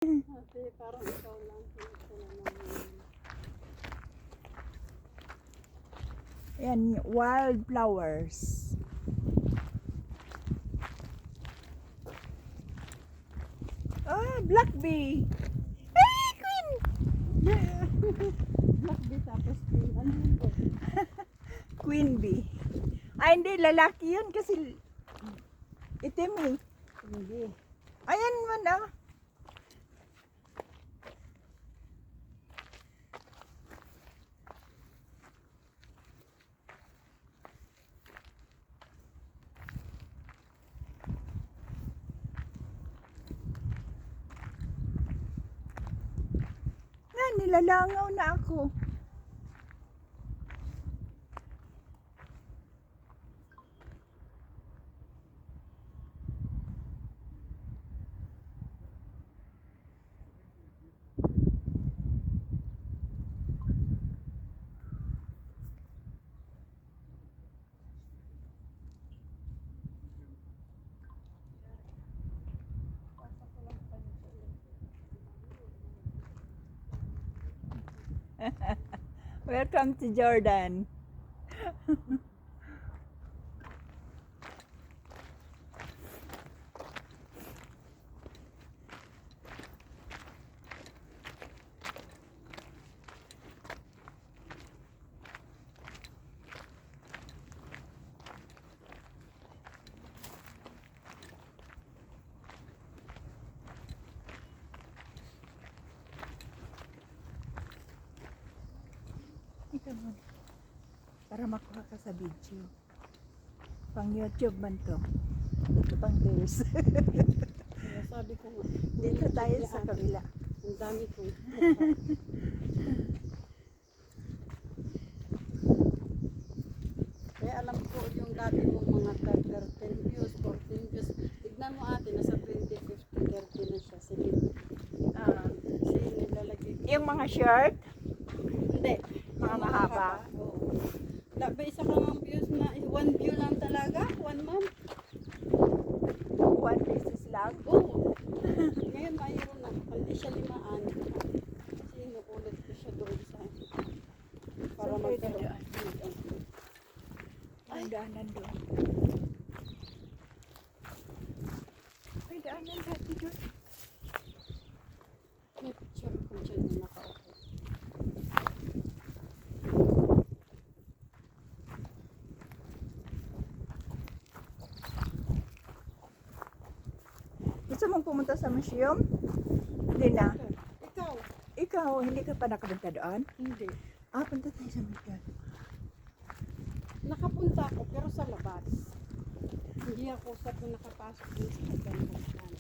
Ate, parang ikaw lang. Yan, wildflowers. Ah, black bee. Ay, queen! Black bee tapos green. Ano yun po? Queen bee. Ay, hindi, lalaki yun kasi itim eh. Hindi. Ayan man ah. Na, nilalangaw na ako. Welcome to Jordan. Ikaw mo. Para makuha ka sa video. Pang YouTube man to. Ito pang reels. Kaya sabi ko nga. Dito tayo sa kabila. Ang dami ko. Kaya alam ko yung dati mong mga 13 views, 14 views. Tignan mo ate, nasa 20, 50, 30 na siya. Sige. Sige, nilalagay ko. Yung mga shirt, Hindi. mga Yung mahaba. Oo. Ba isa ka ng views na 1 view lang talaga? 1 month? 1 pieces lang. Oo. Ngayon mayroon na. Hindi siya limaan. Kasi inuulit ko siya doon sa para So, pwede magkaroon. Ay, daanan doon. Ay, daanan dati doon. May picture ko dyan na nakaupo. Gusto mong pumunta sa museum? Hindi na. Ikaw? Ikaw, hindi ka pa nakapunta doon? Hindi. Ah, punta tayo sa museum. Nakapunta ako pero sa labas. Hindi ako sa nakapasok din sa pagkantan.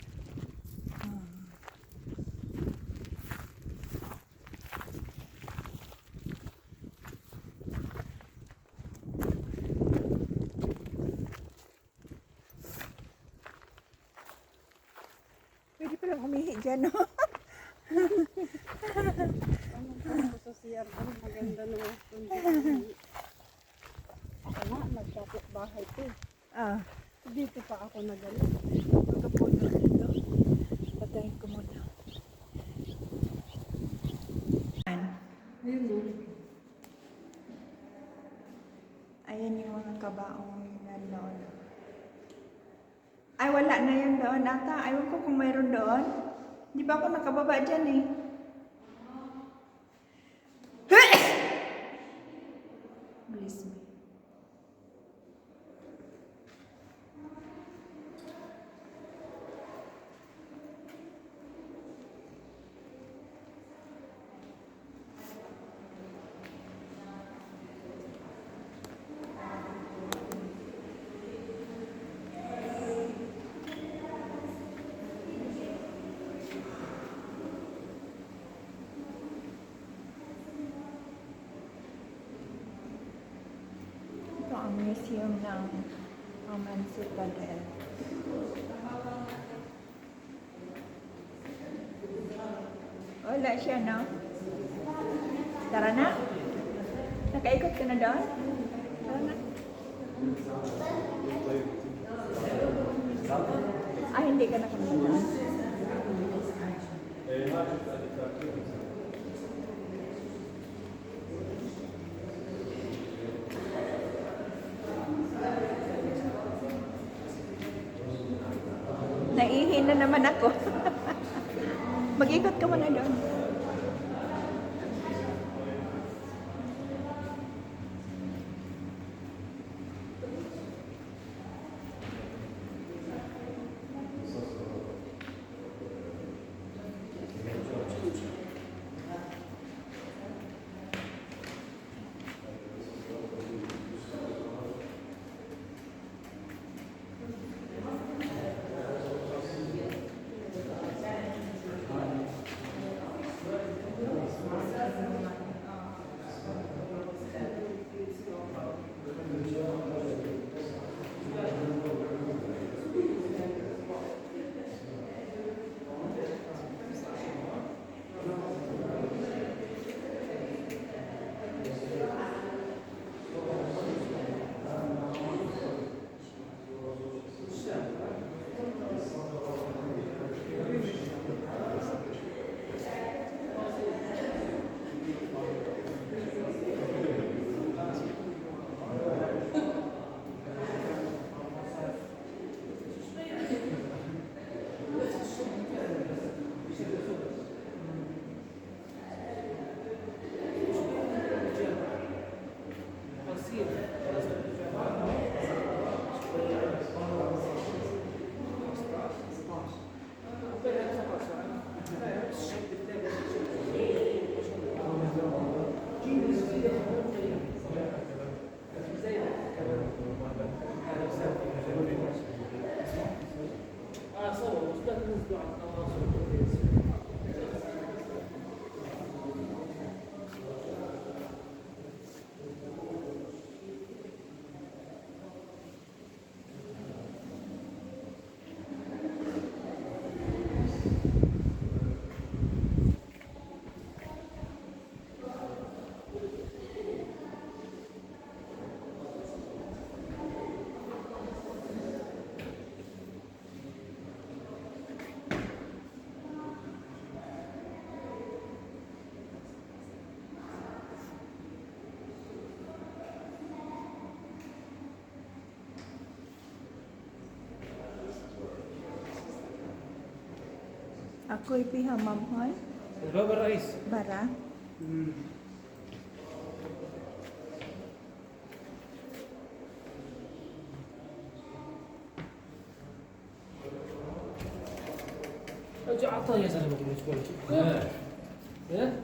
Pwede palang umihi dyan, no? Ano ko sa CR? Ano maganda naman. Ako nga, nagkapit bahay ko. Ah, Dito pa ako nagalit. magkapuno dito. Patayin ko muna. Ayun o. Ayan yung mga kabaong nanoon. Ay, wala na yun doon ata. Ayaw ko kung mayroon doon. Di ba ako nakababa dyan eh? Bless me. Ito ang museum ng Oman Citadel. Wala siya, no? Tara na. Nakaikot ka na doon? Tara na. Ah, hindi ka nakapunta doon? Naihi na naman ako. Mag-ikot ka muna doon. Ako'y pihamamhon. Baba rice. Bara. اجي عطها يا زلمه بالنسبه لك. ايه؟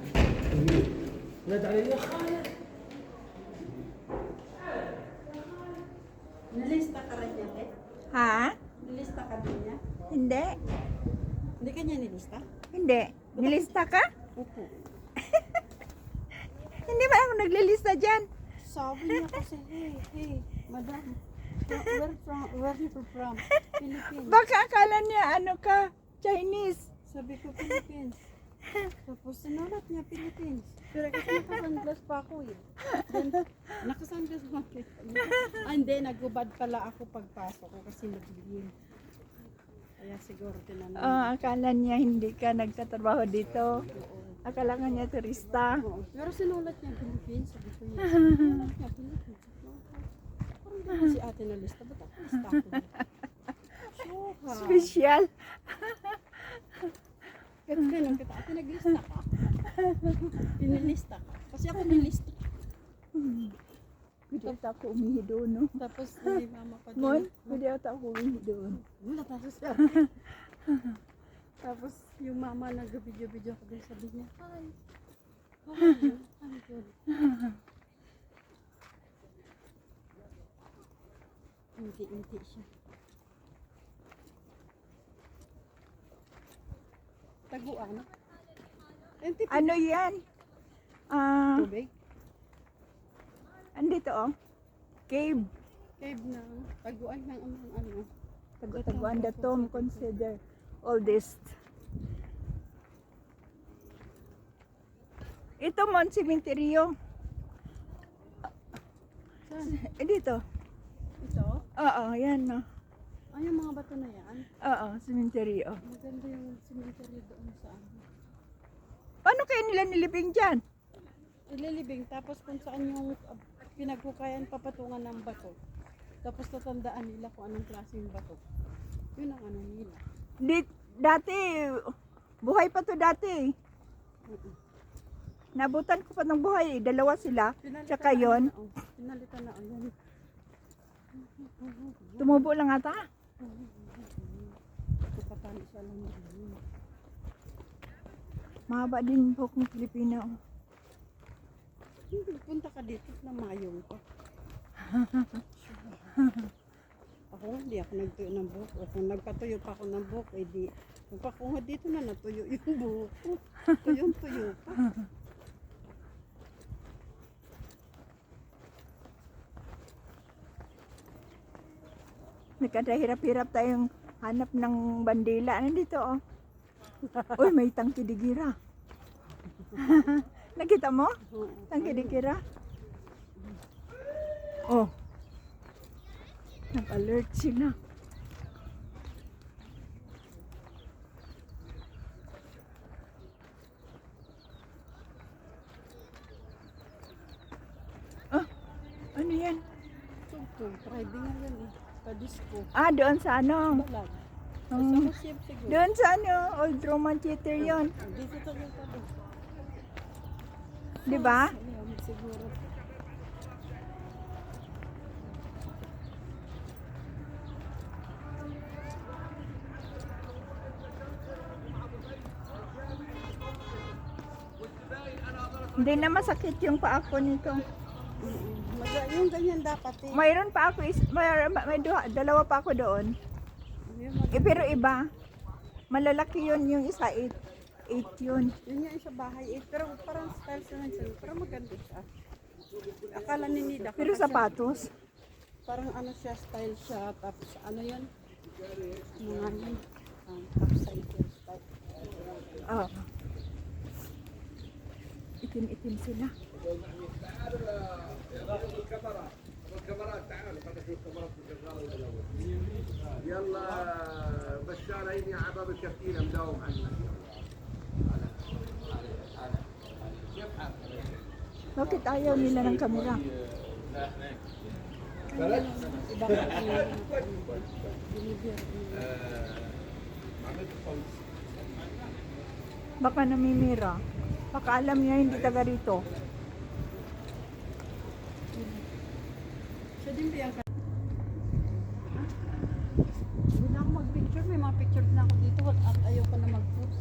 نادى علي يا خالد. Nilista ka rin niya, eh? Ha? Nilista ka din niya? Hindi. Hindi ka niya nilista? Hindi. Nilista ka? Opo. Hindi ba ako naglilista dyan? Sabi niya kasi, hey, madam, where you from? Philippines. Baka akala niya ano ka, Chinese. Sabi ko, Philippines. Tapos sinulat niya, Philippines. Pero kasi nakasunglass pa ako eh. Then, nakasunglass pa ako. Hindi, nagubad pala ako pagpasok ko kasi nagbilin. Kaya siguro tinanong. Akala niya hindi ka nagtatrabaho dito. Akala nga niya turista. Oo. Pero sinulat niya Philippines. Sabi ko niya, sinulat niya Philippines. Parang di si ate na lista. Ba't ako lista ako? Suha. Special. Ganun kita. Ate naglista ka. Pinilista ka. Kasi ako nilista. Pwede ata ako umihi doon, no? Tapos may mama pa Mon, doon. pwede ata ako umihi doon. Wala tapos siya. Tapos yung mama nag-video-video ko din, sabi niya, hi. How are you? I'm good. Inti siya. Taguan. Inti pa Ano yan? tubig. Andito, oh. Cave. Cave na taguan ng ano. Taguan the tomb consider oldest. Ito mon cementerio. Saan? Dito. Ito? Oo, yan no. Ay, yung mga bato na yan. Oo, cementerio. Maganda yung cemetery doon sa ano. Paano kayo nila nilibing dyan? Ililibing, tapos kung saan yung pinaghukayan papatungan ng bato. Tapos tatandaan nila kung anong klaseng bato. Yun ang ano nila. Dati, buhay pa to dati. Nabutan ko pa ng buhay. Dalawa sila. Tsaka yon. Pinalitan na ang Tumubo lang ata. Kapatalo siya lang yun. Mahaba din po kung Pilipino. Punta ka dito na mayong ka. Ako hindi ako nagtuyo ng buhok. O kung nagpatuyo pa ako ng buhok, eh di. Kung pakunga dito na natuyo yung buhok ko. Tuyong-tuyo pa. Nagkadahirap-hirap tayong hanap ng bandila. Nandito oh. Uy, may tangkidigira. Nakita mo? Tangkidigira. Oh. Nag-alert sila. Ah, ano yan? Tugtog, Friday nga yan eh. Pa-disco. Ah, doon sa ano? Balag. Um, Sa ship siguro. doon sa ano? Old Roman Theater yon. Dito tayo tabi. Di ba? Ayun, siguro. Hindi na masakit yung paa ko nito. Yung ganyan dapat eh. Mayroon pa ako, dalawa pa ako doon. Pero iba, malalaki yun yung isa, 8 yun. Yun yung sa bahay eh. Pero parang style siya ng siya. Parang maganda siya. Akala ni Nida. Pero sapatos. Parang ano siya, style siya. Tapos ano yun? Mga yun. Tapos sa itim style. Oh. Itim-itim sila. يلا بشار عيني عباب الكابتن مداوم عنا. Bakit ayaw nila ng kamera? Iba ka binibir. Baka namimira. Baka alam niya hindi taga rito. Siya din biyang ka. Hindi na ako mag-picture. May mga picture na ako dito. At ayoko na mag-post.